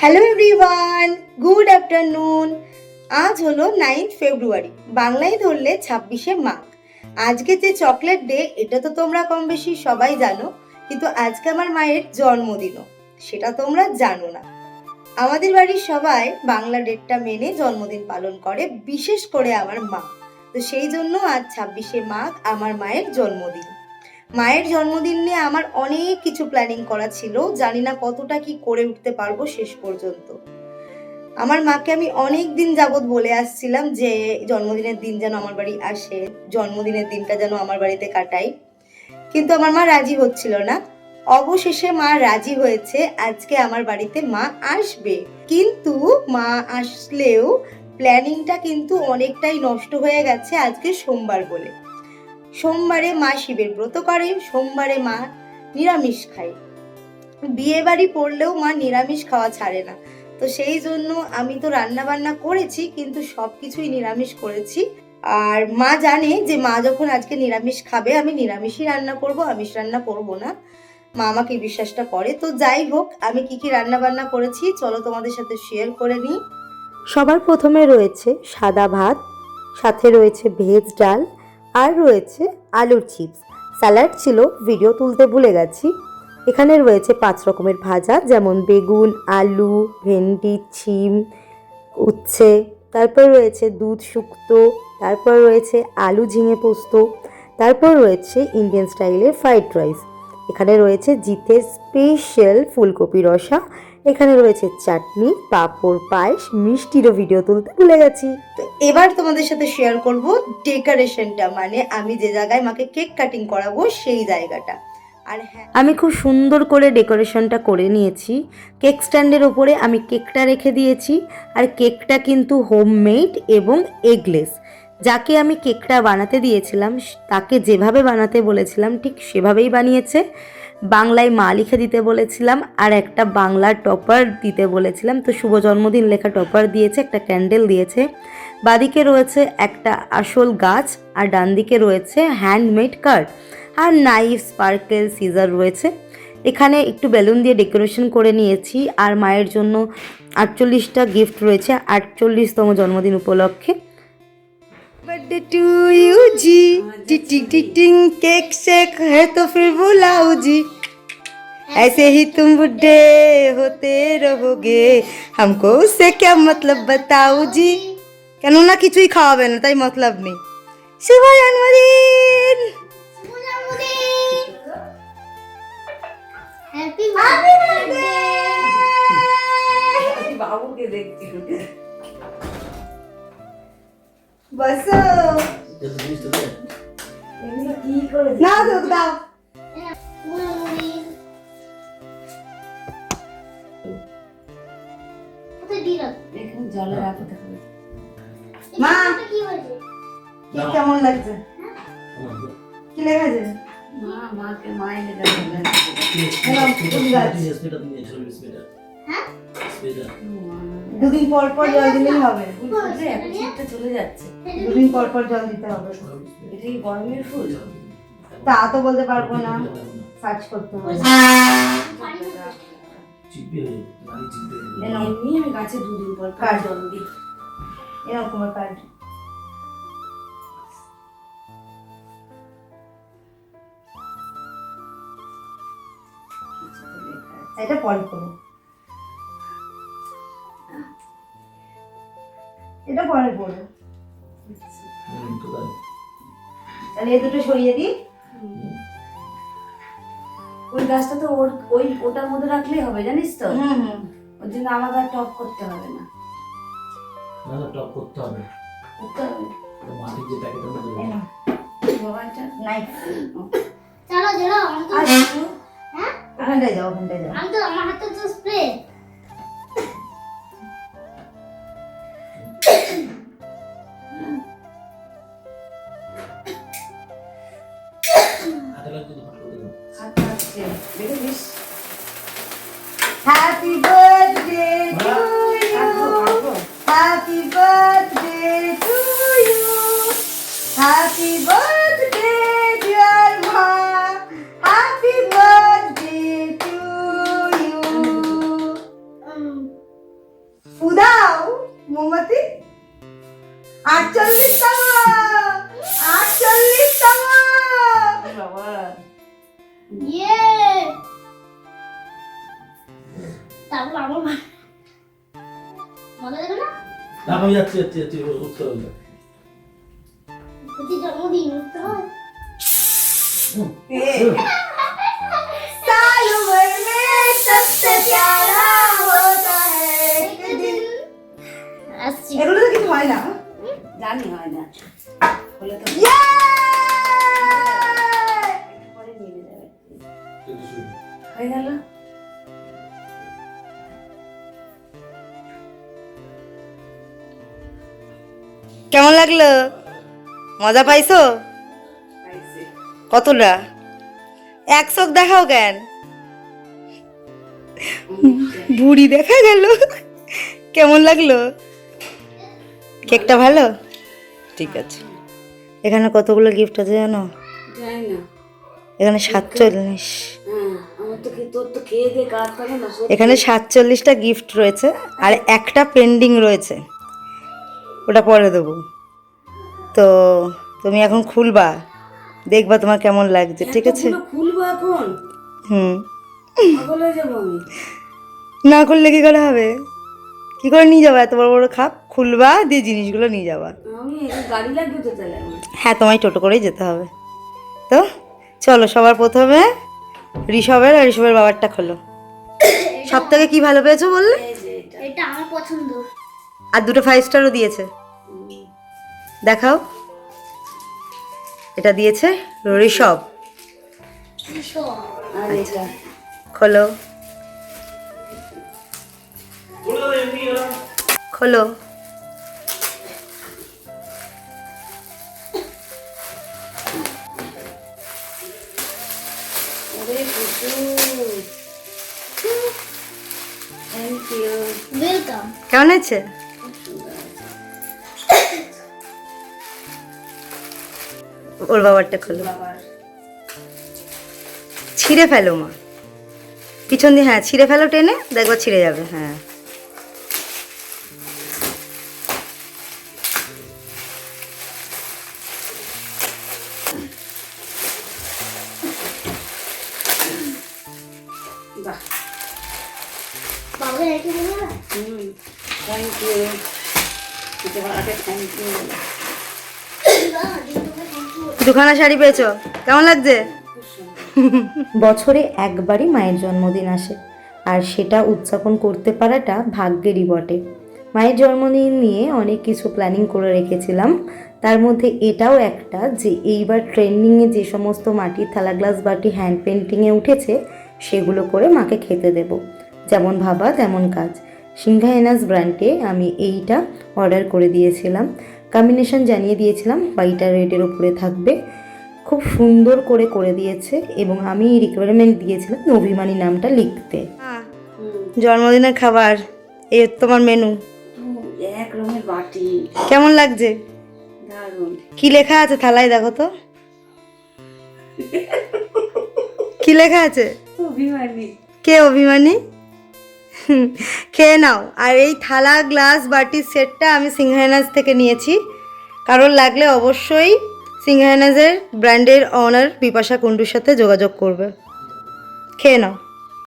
Hello everyone, good afternoon. আজ হলো 9 ফেব্রুয়ারি, বাংলায় ধরলে 26শে মাঘ। আজকে যে চকলেট ডে, এটা তো তোমরা কম বেশি সবাই জানো, কিন্তু আজকে আমার মায়ের জন্মদিনও, সেটা তোমরা জানো না। আমাদের বাড়ির সবাই বাংলা ডেটটা মেনে জন্মদিন পালন করে, বিশেষ করে আমার মা। তো সেই জন্য আজ 26শে মাঘ আমার মায়ের জন্মদিন। মায়ের জন্মদিন নিয়ে আমার অনেক কিছু প্ল্যানিং করা ছিল, জানি না কতটা কি করে উঠতে পারবো শেষ পর্যন্ত। আমার মাকে আমি অনেক দিন যাবৎ বলে আসছিলাম যে জন্মদিনের দিন যেন আমার বাড়ি আসে, জন্মদিনের দিনটা যেন আমার বাড়িতে কাটাই, কিন্তু আমার মা রাজি হচ্ছিল না। অবশেষে মা রাজি হয়েছে, আজকে আমার বাড়িতে মা আসবে। কিন্তু মা আসলেও প্ল্যানিংটা কিন্তু অনেকটাই নষ্ট হয়ে গেছে আজকে সোমবার বলে। সোমবারে মা শিবের ব্রত করে, সোমবারে মা নিরামিষ খায়। বিয়ে বাড়ি পড়লেও মা নিরামিষ খাওয়া ছাড়ে না। তো সেই জন্য আমি তো রান্না বান্না করেছি, কিন্তু সবকিছুই নিরামিষ করেছি। আর মা জানে যে মা যখন আজকে নিরামিষ খাবে, আমি নিরামিষই রান্না করব, আমিষ রান্না করব না। মা আমাকে বিশ্বাসটা করে। তো যাই হোক, আমি কি কি রান্না বান্না করেছি চলো তোমাদের সাথে শেয়ার করে নিই। সবার প্রথমে রয়েছে সাদা ভাত, সাথে রয়েছে ভেজ ডাল, আর রয়েছে আলুর চিপস। স্যালাড ছিল, ভিডিও তুলতে ভুলে গেছি। এখানে রয়েছে 5 রকমের ভাজা, যেমন বেগুন, আলু, ভেন্ডি, শিম, উচ্ছে। তারপর রয়েছে দুধ শুক্তো, তারপর রয়েছে আলু ঝিঙে পোস্ত, তারপর রয়েছে ইন্ডিয়ান স্টাইলের ফ্রাইড রাইস। এখানে রয়েছে জিতের স্পেশাল ফুলকপি রসা। এখানে রয়েছে চাটনি, পাঁপড়, পায়েস, মিষ্টিরও ভিডিও তুলতে ভুলে গেছি। তো এবার তোমাদের সাথে শেয়ার করব ডেকোরেশনটা, মানে আমি যে জায়গায় মাকে কেক কাটিং করাবো সেই জায়গাটা। আর হ্যাঁ, আমি খুব সুন্দর করে ডেকোরেশনটা করে নিয়েছি। কেক স্ট্যান্ডের ওপরে আমি কেকটা রেখে দিয়েছি, আর কেকটা কিন্তু হোমমেড এবং এগলেস। যাকে আমি কেকটা বানাতে দিয়েছিলাম, তাকে যেভাবে বানাতে বলেছিলাম ঠিক সেভাবেই বানিয়েছে। বাংলায় মা লিখে দিতে বলেছিলাম, আর একটা বাংলার টপার দিতে বলেছিলাম। তো শুভ জন্মদিন লেখা টপার দিয়েছে, একটা ক্যান্ডেল দিয়েছে। বাদিকে রয়েছে একটা আসল গাছ, আর ডান দিকে রয়েছে হ্যান্ডমেড কার্ড, আর নাইফ, স্পার্কেল, সিজার রয়েছে। এখানে একটু বেলুন দিয়ে ডেকোরেশন করে নিয়েছি। আর মায়ের জন্য 48টা গিফট রয়েছে 48তম জন্মদিন উপলক্ষে। बर्थडे टू यू जी, टिटिंग टिटिंग केक शेक है तो फिर बुलाओ जी, ऐसे ही तुम बुढ़े होते रहोगे, हमको उससे क्या मतलब बताओ जी। কেননা কিছুই খাওয়াবে না, তাই মতলব নেই। শুভ জন্মদিন, হ্যাপি বার্থডে। বাবুকে দেখছি। বসো কি করে না তো দাও। জলে রাখো মা। কেমন লাগছে? কি লেগেছে? মাকে মাই দুদিন পর পর জল দিলেই হবে। চলে যাচ্ছে, দুদিন পর পর জল দিতে হবে। এটা কি গরমের ফুল? তা তো বলতে পারবো না, সার্চ করতে হবে। এমনি আমি গাছে দুদিন পর পর জল দিই, এরকম কার্ড। এটা পরে করো, এটা পরে করো। তাহলে এই দুটো সরিয়ে দিই। ওই গাছটা তো ওটার মধ্যে রাখলেই হবে, জানিস তো। ওর জন্য আলাদা টপ করতে হবে না। টপ করতে হবে, মাটির যে প্যাকেটের মধ্যে বাবাটা নাইস। চলো চলো হ্যাঁ, ওখানটায় যাও, ওখানটায় যাও। আমি তো আমার হাতে তো spray. Happy birthday to you, happy birthday to you, happy birthday dear Ma, happy birthday to you. ফুদাও মোমবাতি 48তম 48তম বাবা ইয়ে তারপর আমার মজা দেবে না না আমি যাচ্ছি উত্তর হয়ে যাবে। প্রতি জন্মদিন উঠতে হয় साल भर में सबसे प्यारा होता है एक दिन আসছি এগুলো তো কিছু হয় না জানি হয় না বলে তো Yay! পরে নিয়ে যাবে যদি শুনি। হয়ে গেল কেমন লাগলো মজা পাইছো পাইছে কতটা এক চোখ দেখাও কেন বুড়ি দেখা গেল কেমন লাগলো কেকটা ভালো ঠিক আছে এখানে কতগুলো গিফট আছে জানো জানি না এখানে 47 হ্যাঁ আমার তো তোর তো খেয়ে দিয়ে কাজ করে না এখানে 47টা গিফট রয়েছে আর একটা পেন্ডিং রয়েছে ওটা পরে দেবো তো তুমি এখন খুলবা দেখবা তোমার কেমন লাগছে ঠিক আছে এতগুলো খুলবো এখন হুম পাগল হয়ে যাবো আমি না করলে কি করে হবে কি করে নিয়ে যাবা এত বড় বড় খাপ খুলবা দিয়ে জিনিসগুলো নিয়ে যাবা আমি গাড়ি লাগবে তো তাহলে আমার হ্যাঁ তোমায় টোটো করেই যেতে হবে তো চলো সবার প্রথমে ঋষভের আর ঋষভের বাবারটা খোলো সব থেকে কি ভালো পেয়েছো বললে এই যে এটা এটা আমার পছন্দ আর দুটো 5 স্টারও দিয়েছে দেখাও এটা দিয়েছে ঋষভ ভীষণ আর এটা খোলো খোলো ওরে কুটু থ্যাংক ইউ ওয়েলকাম কেমন আছে ওর বাবারটা খোলো বাবার ছিঁড়ে ফেলো মা পিছন দিয়ে হ্যাঁ ছিঁড়ে ফেলো টেনে দেখবা ছিঁড়ে যাবে হ্যাঁ বাহ বাবা রেখে দেবো না থ্যাংক ইউ এটা বাবাকে থ্যাংক ইউ দুখানা শাড়ি পেয়েছো কেমন লাগছে খুব সুন্দর বছরে একবারই মায়ের জন্মদিন আসে আর সেটা উদযাপন করতে পারাটা ভাগ্যেরই বটে মায়ের জন্মদিন নিয়ে অনেক কিছু প্ল্যানিং করে রেখেছিলাম তার মধ্যে এটাও একটা যে এইবার ট্রেন্ডিংয়ে যে সমস্ত মাটির থালা গ্লাস বাটি হ্যান্ড পেন্টিংয়ে উঠেছে সেগুলো করে মাকে খেতে দেব যেমন ভাবা তেমন কাজ সিংহা এনাস ব্র্যান্ডে আমি এইটা অর্ডার করে দিয়েছিলাম কম্বিনেশন জানিয়ে দিয়েছিলাম হোয়াইট আর রেডের ওপরে থাকবে খুব সুন্দর করে করে দিয়েছে এবং আমি রিকোয়ারমেন্ট দিয়েছিলাম অভিমানী নামটা লিখতে জন্মদিনের খাবার এই তোমার মেনু এক রঙের বাটি কেমন লাগছে দারুণ কি লেখা আছে থালায় দেখো তো কি লেখা আছে অভিমানী কে অভিমানী খেয়ে নাও আর এই থালা গ্লাস বাটির সেটটা আমি সিংহানাজ থেকে নিয়েছি কারোর লাগলে অবশ্যই সিংহানাজের ব্র্যান্ডের ওনার বিপাশা কুন্ডুর সাথে যোগাযোগ করবে খেয়ে নাও